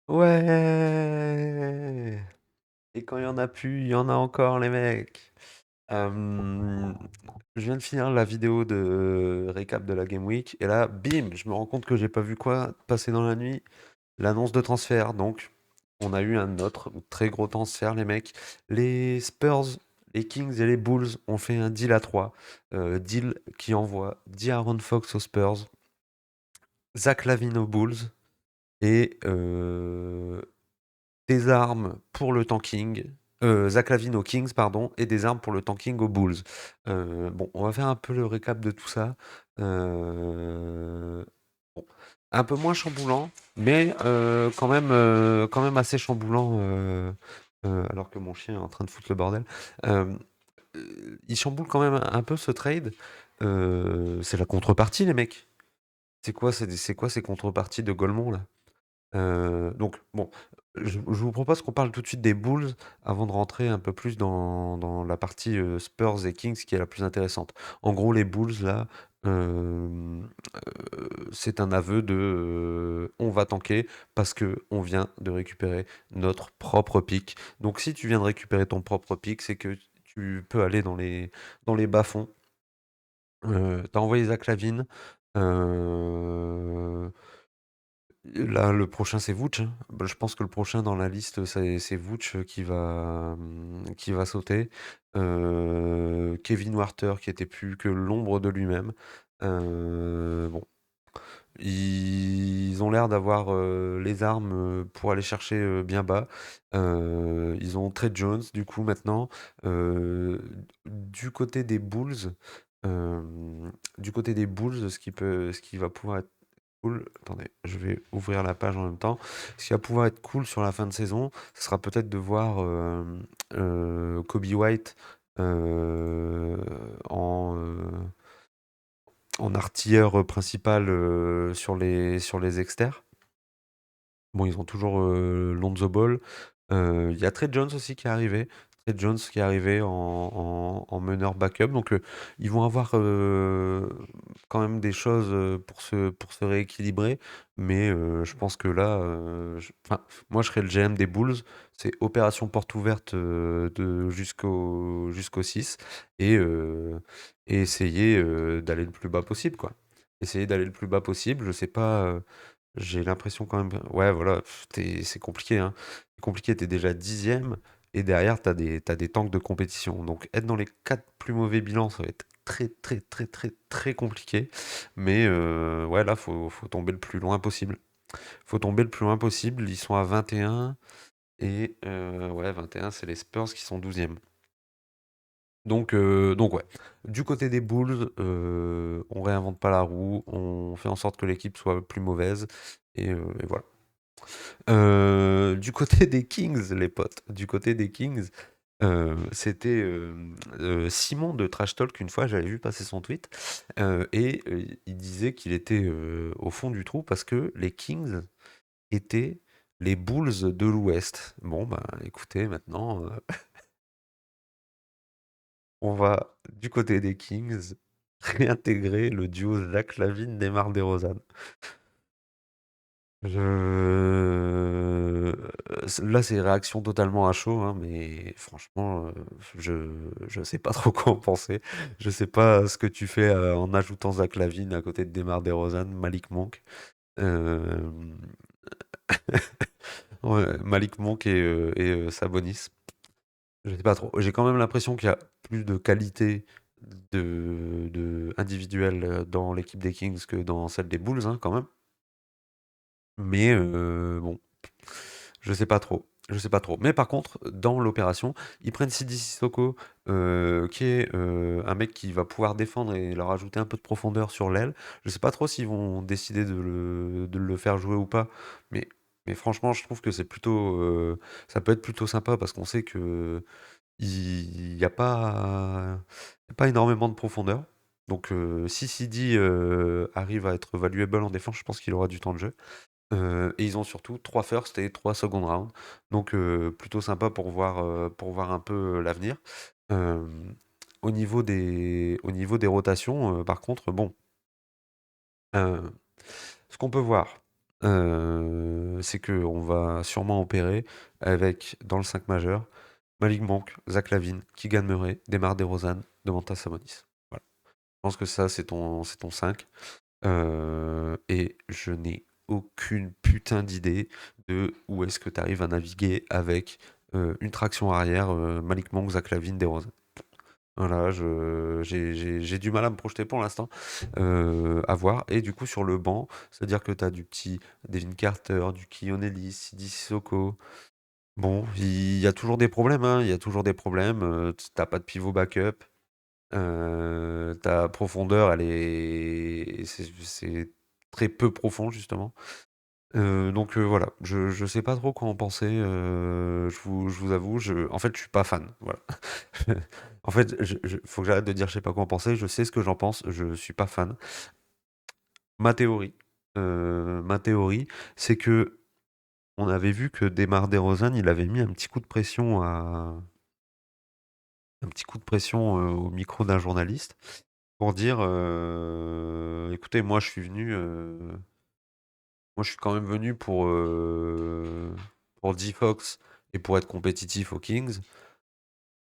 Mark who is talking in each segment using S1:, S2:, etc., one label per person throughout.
S1: Ouais! Et quand il y en a plus, il y en a encore, les mecs. Hem, je viens de finir la vidéo de récap de la Game Week et là, bim, je me rends compte que j'ai pas vu quoi passer dans la nuit? L'annonce de transfert. Donc, on a eu un autre très gros transfert, les mecs. Les Spurs, les Kings et les Bulls ont fait un deal à 3. Deal qui envoie D'Aaron Fox aux Spurs, Zach LaVine aux Bulls et des armes pour le tanking. Zach LaVine aux Kings, pardon, et des armes pour le tanking aux Bulls. Bon, on va faire un peu le récap de tout ça. Bon, un peu moins chamboulant, mais quand même assez chamboulant, alors que mon chien est en train de foutre le bordel. Euh, il chamboule quand même un peu ce trade. C'est la contrepartie, les mecs. C'est quoi ces contreparties de Golemont là? Donc, bon, je vous propose qu'on parle tout de suite des Bulls avant de rentrer un peu plus dans la partie Spurs et Kings qui est la plus intéressante. En gros, les Bulls, là, c'est un aveu de on va tanker parce que on vient de récupérer notre propre pick. Donc, si tu viens de récupérer ton propre pick, c'est que tu peux aller dans les bas-fonds. T'as envoyé Zach LaVine. Euh, Là, le prochain, c'est Vooch, hein. Bah, je pense que le prochain dans la liste, c'est Vooch qui va sauter. Kevin Warter, qui était plus que l'ombre de lui-même. Bon, ils ont l'air d'avoir les armes pour aller chercher bien bas. Ils ont Trey Jones, du coup, maintenant. Euh, du côté des Bulls, euh, ce qui va pouvoir être cool. Attendez, je vais ouvrir la page en même temps. Ce qui va pouvoir être cool sur la fin de saison, ce sera peut-être de voir Kobe White euh, en, euh, en artilleur principal sur les exters. Bon, ils ont toujours Lonzo Ball. Il y a Trey Jones aussi qui est arrivé. Trey Jones qui est arrivé en meneur backup. Donc, ils vont avoir quand même des choses pour se rééquilibrer. Mais je pense que là, enfin, moi, je serais le GM des Bulls. C'est opération porte ouverte jusqu'au 6 et, et essayer d'aller le plus bas possible, quoi. Essayer d'aller le plus bas possible. Je sais pas. J'ai l'impression quand même. Ouais, voilà, c'est compliqué, hein. C'est compliqué, t'es déjà dixième et derrière, t'as des tanks de compétition. Donc, être dans les quatre plus mauvais bilans, ça va être très compliqué. Mais ouais, là, faut tomber le plus loin possible. Faut tomber le plus loin possible. Ils sont à 21 et ouais, 21, c'est les Spurs qui sont 12e. Donc ouais, du côté des Bulls, on réinvente pas la roue, on fait en sorte que l'équipe soit plus mauvaise et voilà. Du côté des Kings, les potes, du côté des Kings, c'était Simon de Trash Talk, une fois, j'avais vu passer son tweet, il disait qu'il était au fond du trou parce que les Kings étaient les Bulls de l'Ouest. Bon, bah écoutez, maintenant, on va du côté des Kings réintégrer le duo Zach LaVine, Demar DeRozan. Là, c'est réaction totalement à chaud, hein, mais franchement, je sais pas trop quoi en penser. Je sais pas ce que tu fais en ajoutant Zach LaVine à côté de Demar DeRozan, Malik Monk. Euh, ouais, Malik Monk et Sabonis. Je sais pas trop. J'ai quand même l'impression qu'il y a plus de qualité individuelle dans l'équipe des Kings que dans celle des Bulls, hein, quand même. Mais bon, je sais pas trop. Je sais pas trop. Mais par contre, dans l'opération, ils prennent Sidi Sissoko, qui est un mec qui va pouvoir défendre et leur ajouter un peu de profondeur sur l'aile. Je sais pas trop s'ils vont décider de le faire jouer ou pas. Mais, mais franchement, je trouve que c'est plutôt, ça peut être plutôt sympa parce qu'on sait que il n'y a pas énormément de profondeur. Donc si Sidi arrive à être valuable en défense, je pense qu'il aura du temps de jeu. Et ils ont surtout 3 first et 3 second round. Donc plutôt sympa pour voir un peu l'avenir. Euh, au niveau des rotations, par contre, bon, euh, ce qu'on peut voir. c'est qu'on va sûrement opérer avec, dans le 5 majeur, Malik Monk, Zach Lavine, Keegan Murray, Demar DeRozan, Domantas Sabonis. Voilà. Je pense que ça, c'est ton 5. Et je n'ai aucune putain d'idée de où est-ce que tu arrives à naviguer avec une traction arrière, Malik Monk, Zach Lavine, DeRozan. Voilà, j'ai du mal à me projeter pour l'instant, à voir. Et du coup, sur le banc, c'est-à-dire que tu as du petit Devin Carter, du Keon Ellis, Sidi Sissoko. Bon, il y a toujours des problèmes, hein, il y a toujours des problèmes. T'as pas de pivot backup. Ta profondeur, c'est très peu profond, justement. Donc voilà, je sais pas trop quoi en penser. Je vous avoue, en fait, je suis pas fan. Voilà. En fait, faut que j'arrête de dire je sais pas quoi en penser. Je sais ce que j'en pense. Je suis pas fan. Ma théorie, ma théorie, c'est que on avait vu que Demar DeRozan, il avait mis un petit coup de pression au micro d'un journaliste pour dire, écoutez, moi je suis quand même venu pour D-Fox et pour être compétitif aux Kings.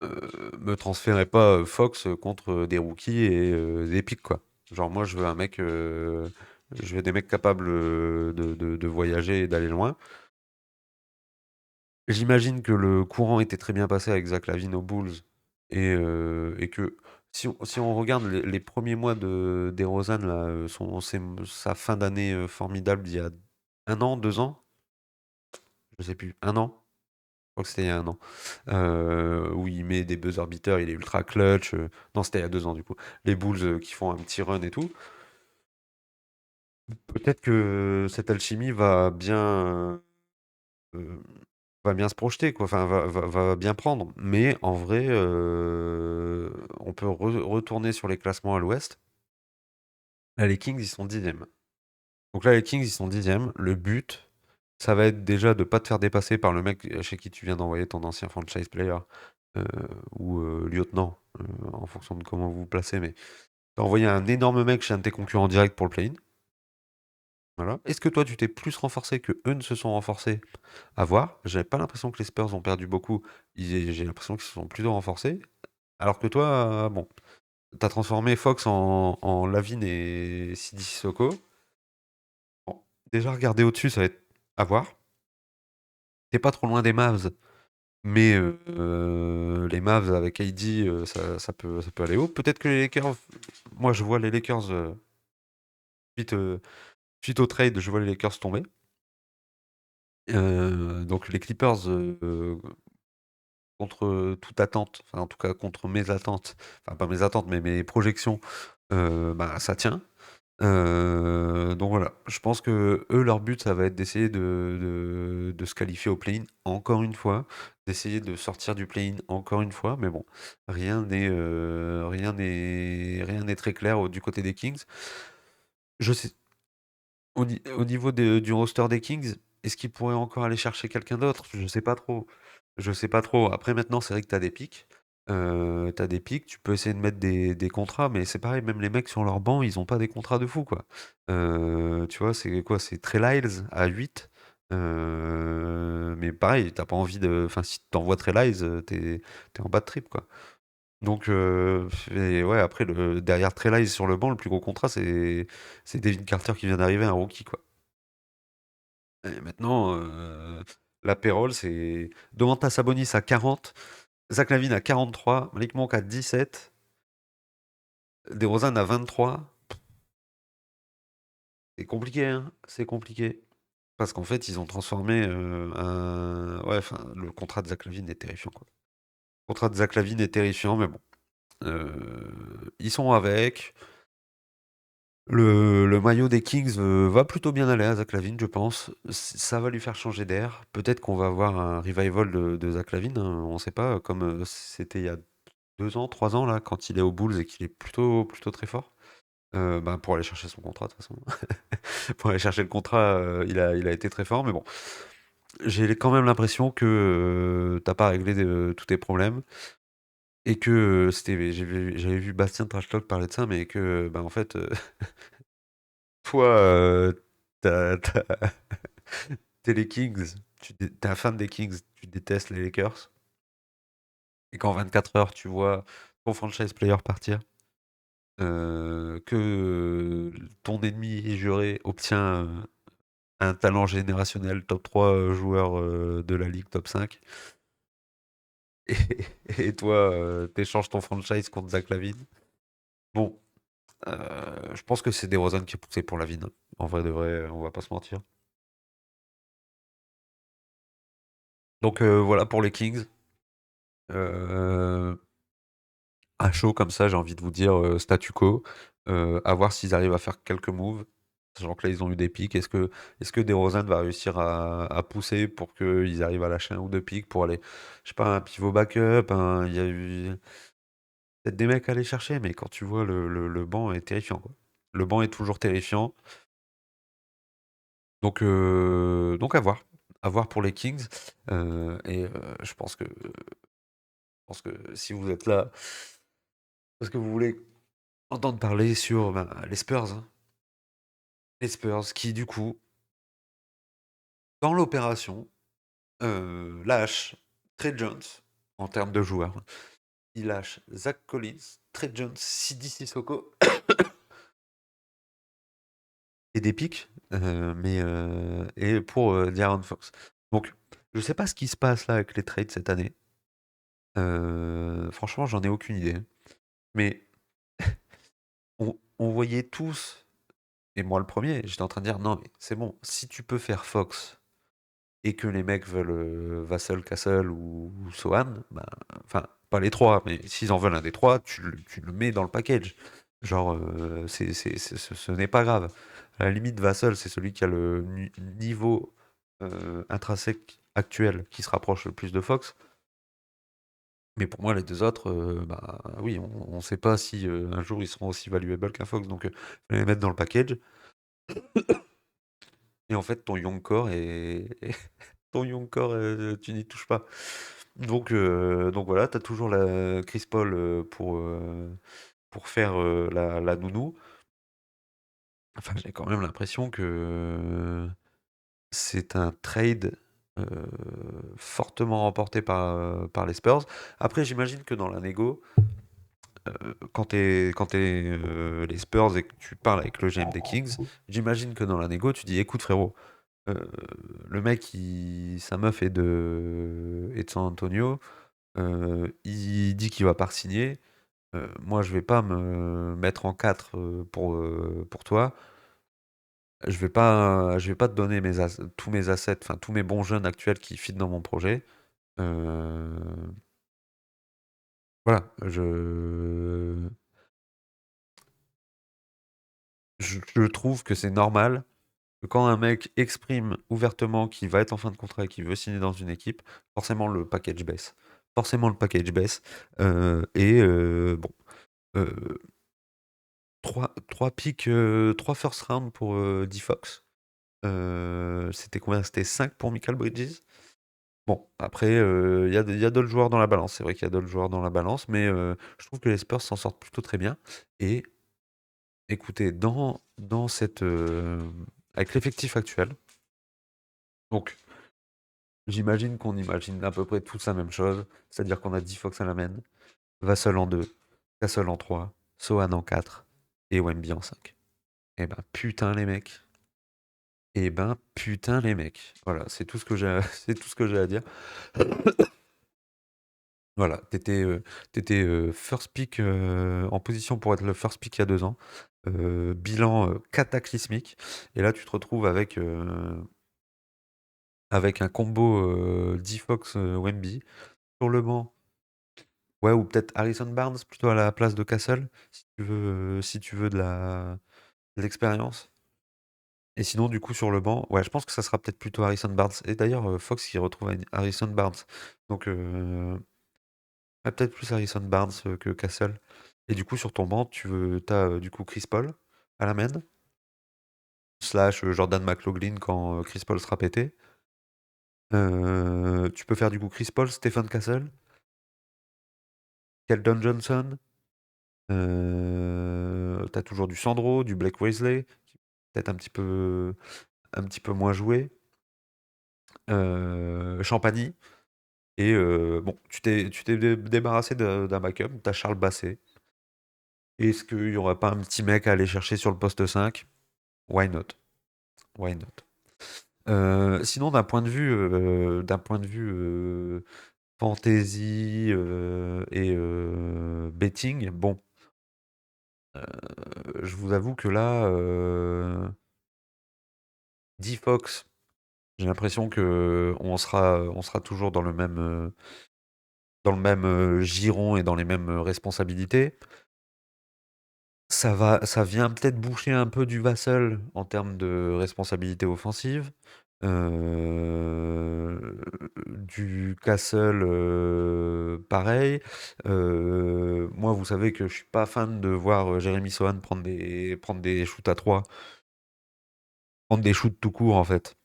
S1: Me transférez pas Fox contre des rookies et des pics, quoi. Genre, moi, je veux des mecs capables de voyager et d'aller loin. J'imagine que le courant était très bien passé avec Zach LaVine aux Bulls et que si on regarde les premiers mois de DeRozan, là, sa fin d'année formidable d'il y a 1 an, 2 ans, je sais plus, 1 an, je crois que c'était il y a 1 an, où il met des buzzer beaters, il est ultra clutch. Non, c'était il y a 2 ans du coup. Les Bulls qui font un petit run et tout. Peut-être que cette alchimie euh, va bien se projeter, quoi. Enfin, va bien prendre. Mais en vrai, on peut retourner sur les classements à l'Ouest. Là, les Kings, ils sont 10e. Donc là, les Kings, ils sont 10e. Le but, ça va être déjà de pas te faire dépasser par le mec chez qui tu viens d'envoyer ton ancien franchise player euh, ou lieutenant, en fonction de comment vous vous placez. Mais t'as envoyé un énorme mec chez un de tes concurrents directs pour le play-in. Voilà. Est-ce que toi, tu t'es plus renforcé que eux ne se sont renforcés? À voir. J'avais pas l'impression que les Spurs ont perdu beaucoup. J'ai l'impression qu'ils se sont plutôt renforcés. Alors que toi, bon, t'as transformé Fox en Lavine et Sidi Sissoko. Bon, déjà, regarder au-dessus, ça va être à voir. T'es pas trop loin des Mavs, mais les Mavs avec AD, ça peut aller haut. Peut-être que les Lakers, moi je vois les Lakers, suite, euh, suite au trade, je vois les Lakers tomber. Donc les Clippers, contre toute attente, enfin en tout cas contre mes attentes, enfin pas mes attentes, mais mes projections, bah, ça tient. Donc voilà, je pense que eux, leur but, ça va être d'essayer de se qualifier au play-in encore une fois, d'essayer de sortir du play-in encore une fois, mais bon, rien n'est très clair du côté des Kings. Je sais, au niveau du roster des Kings, est-ce qu'ils pourraient encore aller chercher quelqu'un d'autre? Je sais pas trop. Je sais pas trop. Après, maintenant, c'est vrai que t'as des pics. T'as des pics, tu peux essayer de mettre des contrats, mais c'est pareil, même les mecs sur leur banc, ils ont pas des contrats de fou, quoi. Tu vois, c'est quoi? C'est Trey Lyles à 8. Mais pareil, t'as pas envie de. Enfin, si t'envoies Trey Lyles, t'es en bas de trip, quoi. Donc, et ouais, après, derrière Trey Lyles sur le banc, le plus gros contrat, c'est David Carter qui vient d'arriver, un rookie, quoi. Et maintenant, la payroll, c'est Domantas Sabonis à 40, Zach LaVine à 43, Malik Monk à 17, DeRozan à 23. C'est compliqué, hein, c'est compliqué. Parce qu'en fait, ils ont transformé ouais, enfin, le contrat de Zach LaVine est terrifiant, quoi. Le contrat de Zach LaVine est terrifiant, mais bon. Ils sont avec. Le maillot des Kings va plutôt bien aller à Zach LaVine, je pense. Ça va lui faire changer d'air. Peut-être qu'on va avoir un revival de Zach LaVine, hein, on ne sait pas, comme c'était il y a 2 ans, 3 ans, là, quand il est aux Bulls et qu'il est plutôt, plutôt très fort. Bah, pour aller chercher son contrat, de toute façon. Pour aller chercher le contrat, il a été très fort, mais bon. J'ai quand même l'impression que t'as pas réglé tous tes problèmes. Et que j'avais vu Bastien Trashtalk parler de ça, mais que, bah, en fait, toi, T'as, t'as- T'es les Kings, t'es un fan des Kings, tu détestes les Lakers, et qu'en 24 heures, tu vois ton franchise player partir, que ton ennemi juré obtient un talent générationnel top 3 joueur de la ligue top 5, et, et toi, t'échanges ton franchise contre Zach LaVine. Bon, je pense que c'est DeRozan qui est poussé pour LaVine, hein. En vrai de vrai, on va pas se mentir. Donc voilà pour les Kings. Euh, à chaud comme ça, j'ai envie de vous dire statu quo. À voir s'ils arrivent à faire quelques moves. Sachant que là, ils ont eu des pics. Est-ce que DeRozan va réussir à pousser pour qu'ils arrivent à lâcher un ou deux pics pour aller, je sais pas, un pivot backup, il y a eu peut-être des mecs à aller chercher, mais quand tu vois le banc est terrifiant, quoi. Le banc est toujours terrifiant. Donc à voir. À voir pour les Kings. Et je pense que si vous êtes là, parce que vous voulez entendre parler sur ben, les Spurs, hein. Les Spurs qui, du coup, dans l'opération, lâchent Trey Jones en termes de joueurs. Ils lâchent Zach Collins, Trey Jones, Sidi Sissoko et des pics, et pour De'Aaron Fox. Donc, je sais pas ce qui se passe là avec les trades cette année. Franchement, j'en ai aucune idée. Mais on voyait tous, et moi le premier, j'étais en train de dire non, mais c'est bon, si tu peux faire Fox et que les mecs veulent Vassell, Castle ou Sohan, bah, enfin, pas les trois, mais s'ils en veulent un des trois, tu le mets dans le package. Genre, ce n'est pas grave. À la limite, Vassell, c'est celui qui a le niveau intrinsèque actuel qui se rapproche le plus de Fox. Mais pour moi, les deux autres, bah oui, on sait pas si un jour ils seront aussi valuable qu'un Fox, donc je vais les mettre dans le package. Et en fait, ton young core ton young core, tu n'y touches pas. Donc voilà, t'as toujours la Chris Paul pour faire la nounou. Enfin, j'ai quand même l'impression que c'est un trade euh, fortement remporté par les Spurs. Après, j'imagine que dans la négo, quand t'es les Spurs et que tu parles avec le GM des Kings, j'imagine que dans la négo, tu dis, écoute frérot, euh, le mec, sa meuf est de San Antonio, il dit qu'il va pas signer. Moi, je vais pas me mettre en 4 pour toi. Je vais pas te donner tous mes assets, enfin tous mes bons jeunes actuels qui fit dans mon projet. Euh, voilà, je trouve que c'est normal que quand un mec exprime ouvertement qu'il va être en fin de contrat et qu'il veut signer dans une équipe, forcément le package baisse. Forcément le package baisse. Bon, euh, trois picks, 3 first round pour D-Fox. C'était combien? C'était 5 pour Michael Bridges. Bon, après, il y a d'autres joueurs dans la balance. C'est vrai qu'il y a d'autres joueurs dans la balance, mais je trouve que les Spurs s'en sortent plutôt très bien. Et écoutez, dans avec l'effectif actuel, donc j'imagine qu'on imagine à peu près tous la même chose, c'est-à-dire qu'on a 10 Fox à la main, Vassell en 2, Castle en 3, Sohan en 4 et Wemby en 5. Eh ben putain les mecs. Eh ben putain les mecs. Voilà, c'est tout ce que j'ai c'est tout ce que j'ai à dire. Voilà, t'étais first pick, en position pour être le first pick il y a 2 ans. Bilan, cataclysmique, et là tu te retrouves avec un combo, D-Fox, Wemby. Sur le banc, ouais, ou peut-être Harrison Barnes plutôt à la place de Castle, si tu veux de l'expérience. Et sinon du coup sur le banc, ouais, je pense que ça sera peut-être plutôt Harrison Barnes, et d'ailleurs, Fox qui retrouve Harrison Barnes. Donc ouais, peut-être plus Harrison Barnes que Castle. Et du coup, sur ton banc, t'as du coup Chris Paul à la main, slash Jordan McLaughlin quand Chris Paul sera pété. Tu peux faire du coup Chris Paul, Stephen Castle, Keldon Johnson. T'as toujours du Sandro, du Blake Wesley. peut-être un petit peu moins joué. Champagny. Et bon, tu t'es débarrassé d'un backup, t'as Charles Basset. Est-ce qu'il n'y aurait pas un petit mec à aller chercher sur le poste 5? Why not? Why not? Sinon, d'un point de vue fantasy et betting, bon, je vous avoue que là, D-Fox, j'ai l'impression que on sera toujours dans le même giron et dans les mêmes responsabilités. Ça vient peut-être boucher un peu du Vassal en termes de responsabilité offensive. Du Castle, pareil. Moi, vous savez que je suis pas fan de voir Jérémy Sohan prendre des shoots à 3, prendre des shoots tout court en fait.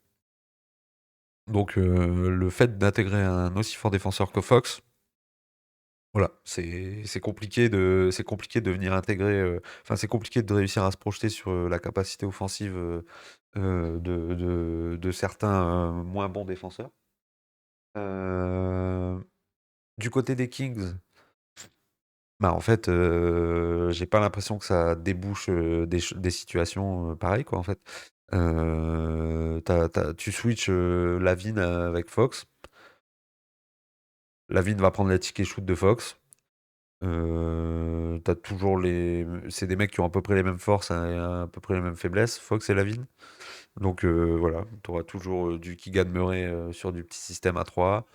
S1: Donc le fait d'intégrer un aussi fort défenseur que Fox, voilà, c'est compliqué de venir intégrer. Enfin, c'est compliqué de réussir à se projeter sur la capacité offensive de certains moins bons défenseurs. Euh, du côté des Kings, bah en fait, j'ai pas l'impression que ça débouche des situations pareilles, quoi, en fait. Tu switches Lavine avec Fox. Lavine va prendre les tickets shoot de Fox. T'as toujours les. C'est des mecs qui ont à peu près les mêmes forces et à peu près les mêmes faiblesses, Fox et Lavine. Donc voilà, t'auras toujours du Keegan Murray sur du petit système à 3.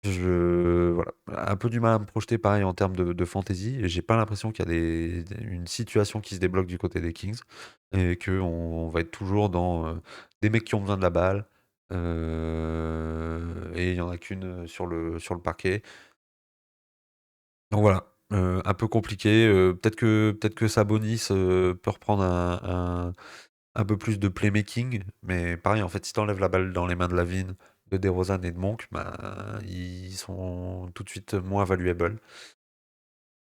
S1: Voilà, un peu du mal à me projeter pareil en termes de fantasy. Et j'ai pas l'impression qu'il y a une situation qui se débloque du côté des Kings et qu'on va être toujours dans des mecs qui ont besoin de la balle. Et il y en a qu'une sur le parquet. Donc voilà, un peu compliqué. Peut-être que Sabonis peut reprendre un peu plus de playmaking, mais pareil, en fait, si t'enlèves la balle dans les mains de Lavine, de DeRozan et de Monk, bah, ils sont tout de suite moins valuables.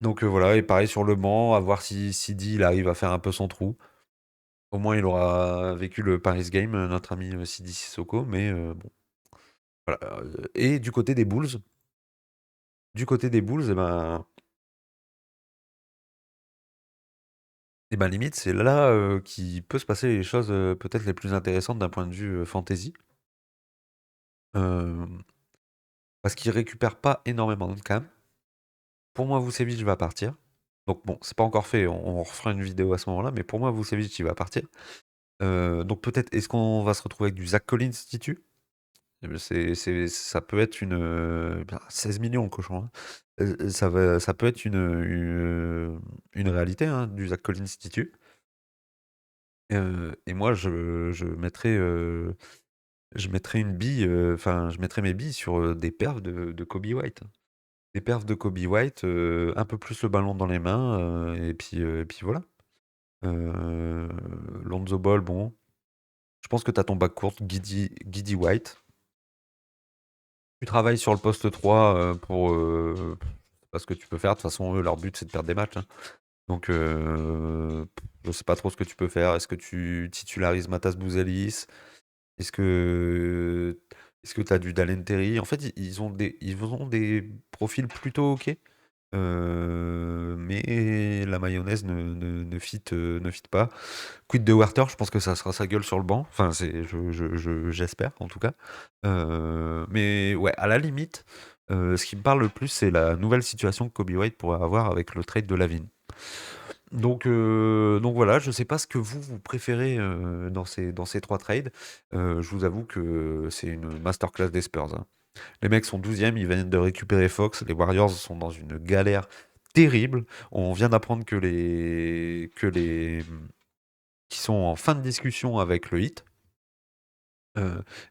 S1: Donc voilà, et pareil sur le banc, à voir si Sidi il arrive à faire un peu son trou. Au moins, il aura vécu le Paris Game, notre ami Sidi Sissoko, mais bon, voilà. Et du côté des Bulls, et ben limite, c'est là qui peut se passer les choses peut-être les plus intéressantes d'un point de vue fantasy. Euh, Parce qu'il récupère pas énormément de cam. Pour moi, Vucevic va partir. Donc bon, c'est pas encore fait, on refera une vidéo à ce moment-là, mais pour moi, Vucevic, il va partir. Donc peut-être, est-ce qu'on va se retrouver avec du Zach Collins titu? Ça peut être 16 millions, le cochon, hein. Ça peut être une réalité, hein, du Zach Collins titu. Et moi, je mettrais une bille, enfin, je mettrais mes billes sur des perfs de Kobe White. Des perfs de Kobe White, un peu plus le ballon dans les mains, et puis voilà. Lonzo Ball, bon, je pense que tu as ton backcourt, Giddey White. Tu travailles sur le poste 3 parce que tu peux faire. De toute façon, eux, leur but, c'est de perdre des matchs, hein. Donc, je sais pas trop ce que tu peux faire. Est-ce que tu titularises Matas Bouzalis? Est-ce que est-ce que tu as du Dalen Terry? En fait, ils ont des profils plutôt OK. Mais la mayonnaise ne fit pas. Quid de Werther, je pense que ça sera sa gueule sur le banc. Enfin, j'espère en tout cas. Mais ouais, à la limite, ce qui me parle le plus, c'est la nouvelle situation que Kobe White pourrait avoir avec le trade de Lavine. Donc voilà, je sais pas ce que vous préférez dans ces trois trades. Je vous avoue que c'est une masterclass des Spurs, hein. Les mecs sont 12e, ils viennent de récupérer Fox. Les Warriors sont dans une galère terrible. On vient d'apprendre qui sont en fin de discussion avec le Heat.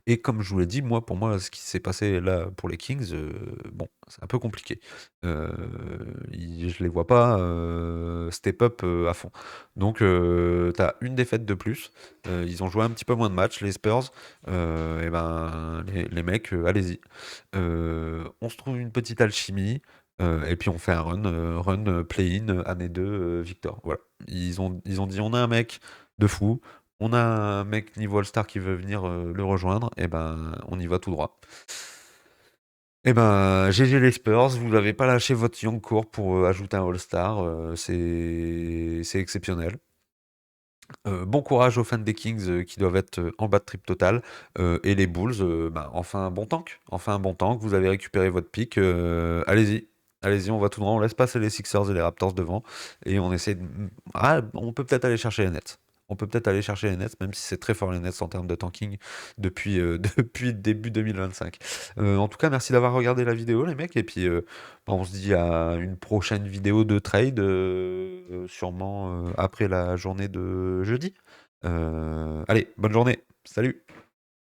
S1: Et comme je vous l'ai dit, pour moi, ce qui s'est passé là pour les Kings, bon, c'est un peu compliqué. Je les vois pas step up à fond. Donc, tu as une défaite de plus. Ils ont joué un petit peu moins de matchs, les Spurs. Et ben, les mecs, allez-y. On se trouve une petite alchimie. Et puis on fait un run play-in, année 2, Victor. Voilà. Ils ont dit on a un mec de fou. On a un mec niveau All-Star qui veut venir le rejoindre, et ben on y va tout droit. Et ben GG les Spurs, vous n'avez pas lâché votre Young Core pour ajouter un All-Star, c'est exceptionnel. Bon courage aux fans des Kings qui doivent être en bas de trip total. Et les Bulls, bah, enfin un bon tank. Enfin un bon tank. Vous avez récupéré votre pick. Allez-y. Allez-y, on va tout droit. On laisse passer les Sixers et les Raptors devant. Et on essaie de... Ah, on peut peut-être aller chercher les Nets. On peut peut-être aller chercher les Nets, même si c'est très fort les Nets en termes de tanking depuis, depuis début 2025. En tout cas, merci d'avoir regardé la vidéo, les mecs. Et puis, bah, on se dit à une prochaine vidéo de trade, sûrement après la journée de jeudi. Allez, bonne journée. Salut.